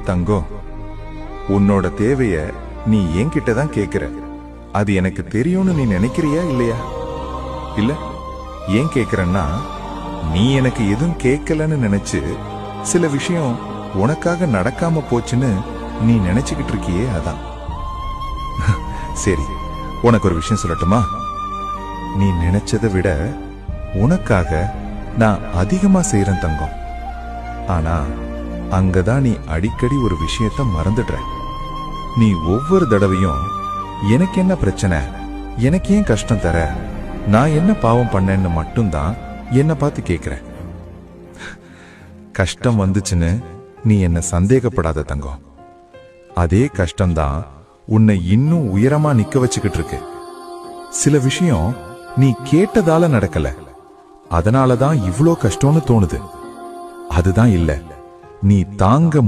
தங்கம், உன்னோட தேவைய நீ என்கிட்ட தான் கேக்குற. அது எனக்கு தெரியும்னு நீ நினைக்கிறியா இல்லையா? இல்ல, ஏன் கேக்குறன்னா, நீ எனக்கு எதுவும் கேட்கலன்னு நினைச்சு சில விஷயம் உனக்காக நடக்காம போச்சுன்னு நீ நினைச்சுக்கிட்டு இருக்கியே, அதான். சரி, உனக்கு ஒரு விஷயம் சொல்லட்டுமா? நீ நினைச்சதை விட உனக்காக நான் அதிகமா செய்யறேன் தங்கம். ஆனா அங்கதான் நீ அடிக்கடி ஒரு விஷயத்த மறந்துடுற. நீ ஒவ்வொரு தடவையும் எனக்கு என்ன பிரச்சனை, எனக்கு ஏன் கஷ்டம் தர, நான் என்ன பாவம் பண்ணேன்னு மட்டும்தான் என்ன பார்த்து கேக்குற. கஷ்டம் வந்துச்சுன்னு நீ என்ன சந்தேகப்படாத தங்கம். அதே கஷ்டம்தான் உன்னை இன்னும் உயரமா நிக்க வச்சுக்கிட்டு இருக்கு. சில விஷயம் நீ கேட்டதால நடக்கல, அதனாலதான் இவ்ளோ கஷ்டம்னு தோணுது. அதுதான் இல்ல, நீ தாங்க